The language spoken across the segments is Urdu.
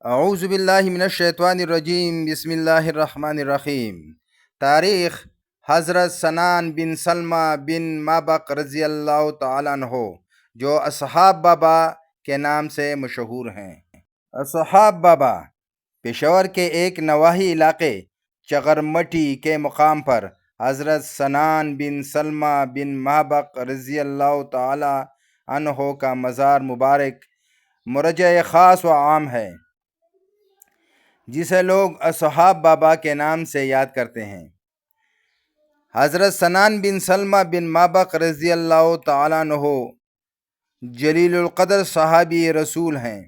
اعوذ باللہ من الشیطان الرجیم، بسم اللہ الرحمن الرحیم۔ تاریخ: حضرت سنان بن سلمہ بن مابق رضی اللہ تعالیٰ عنہ، جو اصحاب بابا کے نام سے مشہور ہیں۔ اصحاب بابا پشاور کے ایک نواحی علاقے چغرمٹی کے مقام پر حضرت سنان بن سلمہ بن مابق رضی اللہ تعالیٰ عنہ کا مزار مبارک مرجع خاص و عام ہے، جسے لوگ اصحاب بابا کے نام سے یاد کرتے ہیں۔ حضرت سنان بن سلمہ بن مابق رضی اللہ تعالیٰ عنہ جلیل القدر صحابی رسول ہیں،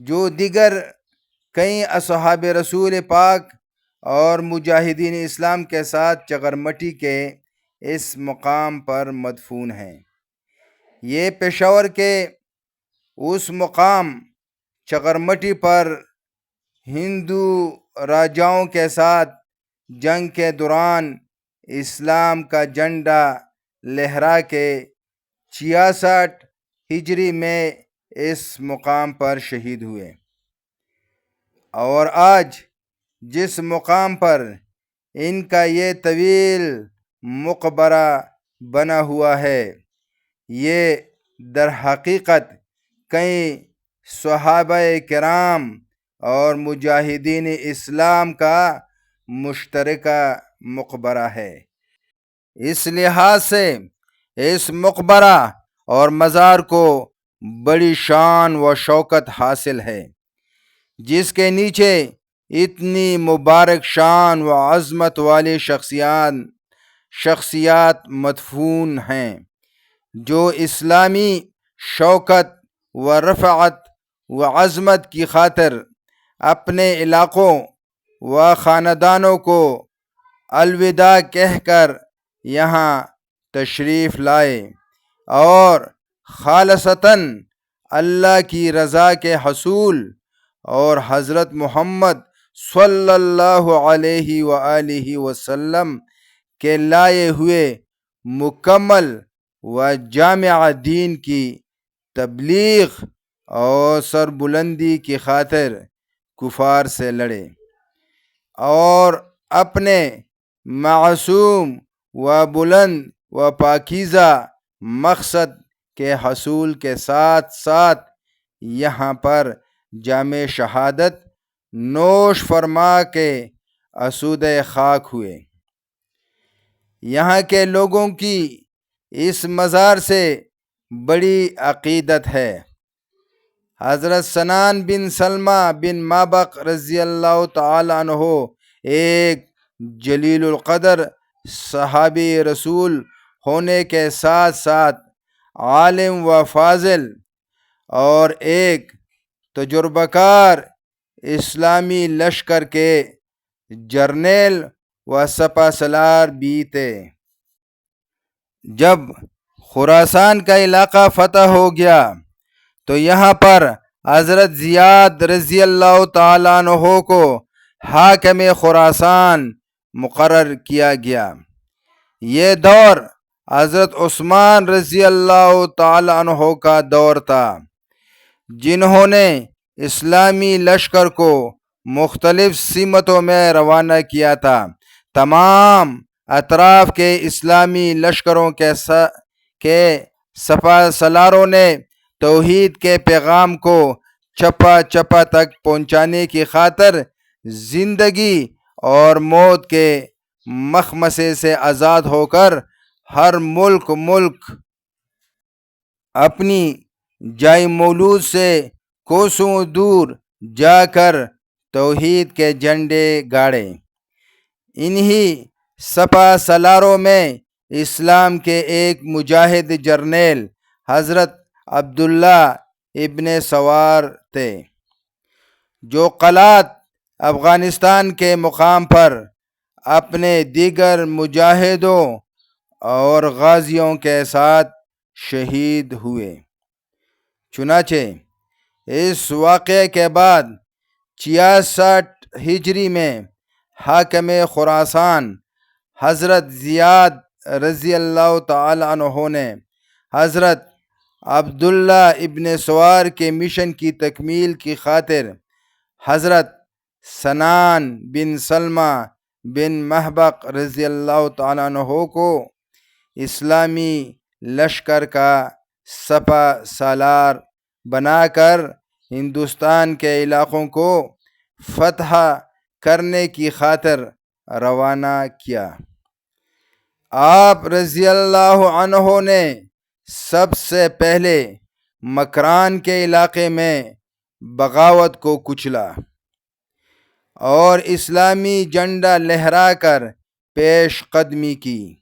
جو دیگر کئی اصحاب رسول پاک اور مجاہدین اسلام کے ساتھ چغرمٹی کے اس مقام پر مدفون ہیں۔ یہ پشاور کے اس مقام چغرمٹی پر ہندو راجاؤں کے ساتھ جنگ کے دوران اسلام کا جھنڈا لہرا کے 66 ہجری میں اس مقام پر شہید ہوئے، اور آج جس مقام پر ان کا یہ طویل مقبرہ بنا ہوا ہے، یہ در حقیقت کئی صحابہ کرام اور مجاہدین اسلام کا مشترکہ مقبرہ ہے۔ اس لحاظ سے اس مقبرہ اور مزار کو بڑی شان و شوکت حاصل ہے، جس کے نیچے اتنی مبارک شان و عظمت والی شخصیات مدفون ہیں، جو اسلامی شوکت و رفعت و عظمت کی خاطر اپنے علاقوں و خاندانوں کو الوداع کہہ کر یہاں تشریف لائے اور خالصتاً اللہ کی رضا کے حصول اور حضرت محمد صلی اللہ علیہ وآلہ وسلم کے لائے ہوئے مکمل و جامع دین کی تبلیغ اور سربلندی کی خاطر کفار سے لڑے، اور اپنے معصوم و بلند و پاکیزہ مقصد کے حصول کے ساتھ ساتھ یہاں پر جام شہادت نوش فرما کے آسودہ خاک ہوئے۔ یہاں کے لوگوں کی اس مزار سے بڑی عقیدت ہے۔ حضرت سنان بن سلمہ بن مابق رضی اللہ تعالیٰ عنہ ایک جلیل القدر صحابی رسول ہونے کے ساتھ ساتھ عالم و فاضل اور ایک تجربہ کار اسلامی لشکر کے جرنیل و سپہ سالار بھی تھے۔ جب خراسان کا علاقہ فتح ہو گیا تو یہاں پر حضرت زیاد رضی اللہ تعالیٰ عنہ کو حاکم خراسان مقرر کیا گیا۔ یہ دور حضرت عثمان رضی اللہ تعالیٰ عنہ کا دور تھا، جنہوں نے اسلامی لشکر کو مختلف سمتوں میں روانہ کیا تھا۔ تمام اطراف کے اسلامی لشکروں کے سپہ سالاروں نے توحید کے پیغام کو چپا چپا تک پہنچانے کی خاطر زندگی اور موت کے مخمصے سے آزاد ہو کر ہر ملک اپنی جائے مولود سے کوسوں دور جا کر توحید کے جھنڈے گاڑے۔ انہی سپہ سالاروں میں اسلام کے ایک مجاہد جرنیل حضرت عبداللہ ابن سوار تھے، جو قلات افغانستان کے مقام پر اپنے دیگر مجاہدوں اور غازیوں کے ساتھ شہید ہوئے۔ چنانچہ اس واقعے کے بعد 66 ہجری میں حاکم خراسان حضرت زیاد رضی اللہ تعالی عنہ نے حضرت عبداللہ ابن سوار کے مشن کی تکمیل کی خاطر حضرت سنان بن سلمہ بن محبق رضی اللہ تعالیٰ عنہ کو اسلامی لشکر کا سپہ سالار بنا کر ہندوستان کے علاقوں کو فتح کرنے کی خاطر روانہ کیا۔ آپ رضی اللہ عنہ نے سب سے پہلے مکران کے علاقے میں بغاوت کو کچلا اور اسلامی جھنڈا لہرا کر پیش قدمی کی،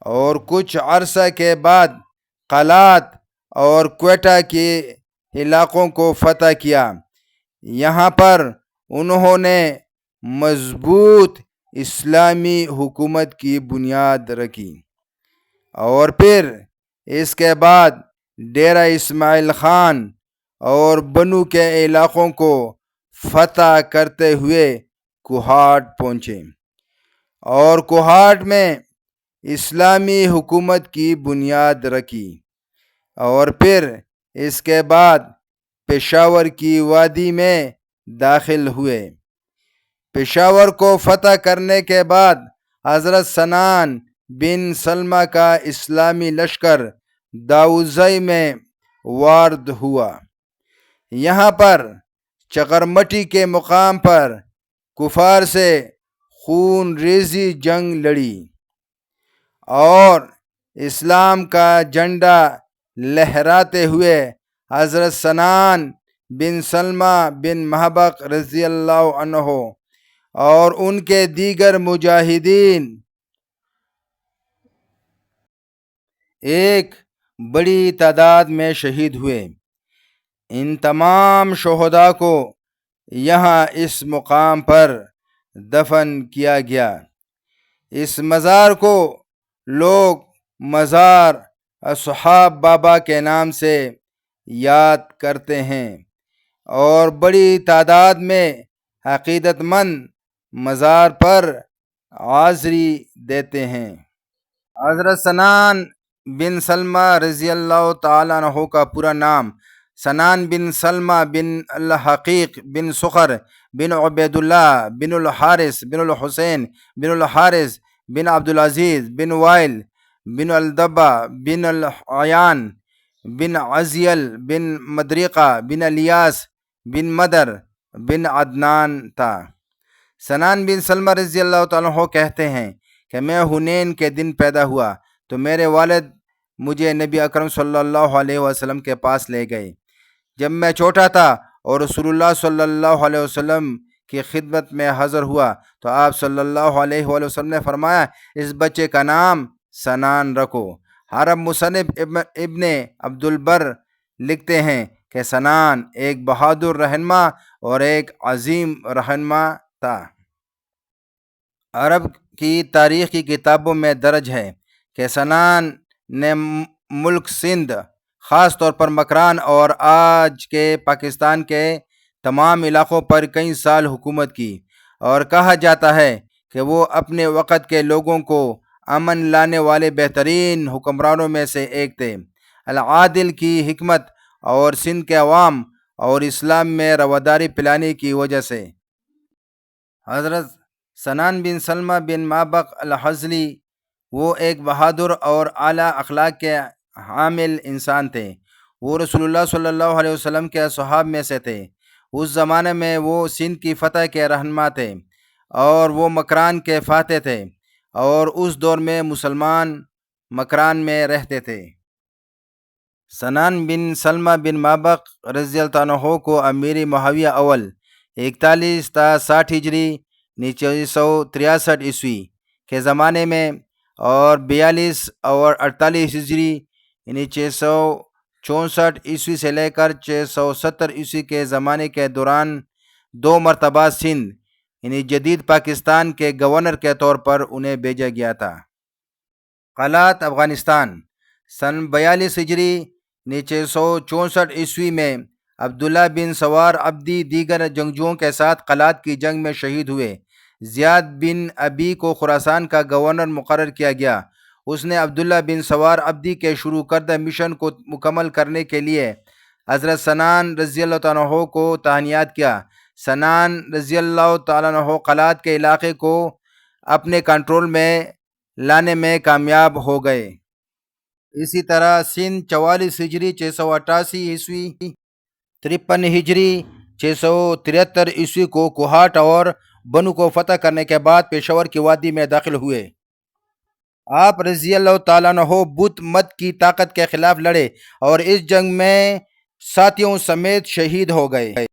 اور کچھ عرصہ کے بعد قلات اور کوئٹہ کے علاقوں کو فتح کیا۔ یہاں پر انہوں نے مضبوط اسلامی حکومت کی بنیاد رکھی، اور پھر اس کے بعد ڈیرہ اسماعیل خان اور بنو کے علاقوں کو فتح کرتے ہوئے کوہاٹ پہنچے، اور کوہاٹ میں اسلامی حکومت کی بنیاد رکھی، اور پھر اس کے بعد پشاور کی وادی میں داخل ہوئے۔ پشاور کو فتح کرنے کے بعد حضرت سنان بن سلمہ کا اسلامی لشکر داؤزئی میں وارد ہوا۔ یہاں پر چغرمٹی کے مقام پر کفار سے خون ریزی جنگ لڑی اور اسلام کا جھنڈا لہراتے ہوئے حضرت سنان بن سلمہ بن محبق رضی اللہ عنہ اور ان کے دیگر مجاہدین ایک بڑی تعداد میں شہید ہوئے۔ ان تمام شہداء کو یہاں اس مقام پر دفن کیا گیا۔ اس مزار کو لوگ مزار اصحاب بابا کے نام سے یاد کرتے ہیں، اور بڑی تعداد میں عقیدت مند مزار پر حاضری دیتے ہیں۔ حضرت سنان بن سلمہ رضی اللہ تعالیٰ عنہ کا پورا نام سنان بن سلمہ بن الحقیق بن سخر بن عبید اللہ بن الحارث بن الحسین بن الحارث بن عبدالعزیز بن وائل بن الدبہ بن العیان بن عزیل بن مدرقہ بن الیاس بن مدر بن عدنان تھا۔ سنان بن سلمہ رضی اللہ تعالیٰ عنہ کہتے ہیں کہ میں حنین کے دن پیدا ہوا تو میرے والد مجھے نبی اکرم صلی اللہ علیہ وسلم کے پاس لے گئے۔ جب میں چھوٹا تھا اور رسول اللہ صلی اللہ علیہ وسلم کی خدمت میں حاضر ہوا تو آپ صلی اللہ علیہ وآلہ وسلم نے فرمایا اس بچے کا نام سنان رکھو۔ عرب مصنف ابن عبد البر لکھتے ہیں کہ سنان ایک بہادر رہنما اور ایک عظیم رہنما تھا۔ عرب کی تاریخ کی کتابوں میں درج ہے کہ سنان نے ملک سندھ، خاص طور پر مکران اور آج کے پاکستان کے تمام علاقوں پر کئی سال حکومت کی، اور کہا جاتا ہے کہ وہ اپنے وقت کے لوگوں کو امن لانے والے بہترین حکمرانوں میں سے ایک تھے۔ العادل کی حکمت اور سندھ کے عوام اور اسلام میں رواداری پلانے کی وجہ سے حضرت سنان بن سلمہ بن مابق الحضلی وہ ایک بہادر اور اعلیٰ اخلاق کے حامل انسان تھے۔ وہ رسول اللہ صلی اللہ علیہ وسلم کے اصحاب میں سے تھے۔ اس زمانے میں وہ سندھ کی فتح کے رہنما تھے اور وہ مکران کے فاتح تھے، اور اس دور میں مسلمان مکران میں رہتے تھے۔ سنان بن سلمہ بن مابق رضی اللہ عنہ کو امیر معاویہ اول 41 تا 60 ہجری 963 عیسوی کے زمانے میں اور 42 اور 48 ہجری 664 عیسوی سے لے کر 670 عیسوی کے زمانے کے دوران 2 مرتبہ سندھ جدید پاکستان کے گورنر کے طور پر انہیں بھیجا گیا تھا۔ قلات افغانستان سن 42 ہجری 664 عیسوی میں عبداللہ بن سوار عبدی دیگر جنگجوؤں کے ساتھ قلات کی جنگ میں شہید ہوئے۔ زیاد بن ابی کو خراسان کا گورنر مقرر کیا گیا۔ اس نے عبداللہ بن سوار عبدی کے شروع کردہ مشن کو مکمل کرنے کے لیے حضرت سنان رضی اللہ تعالیٰ عنہ کو تہنیت کیا۔ سنان رضی اللہ تعالیٰ عنہ قلات کے علاقے کو اپنے کنٹرول میں لانے میں کامیاب ہو گئے۔ اسی طرح سندھ 44 ہجری 688 عیسوی 53 ہجری 673 عیسوی کو کوہاٹ اور بنو کو فتح کرنے کے بعد پشاور کی وادی میں داخل ہوئے۔ آپ رضی اللہ تعالیٰ عنہ بت مت کی طاقت کے خلاف لڑے اور اس جنگ میں ساتھیوں سمیت شہید ہو گئے۔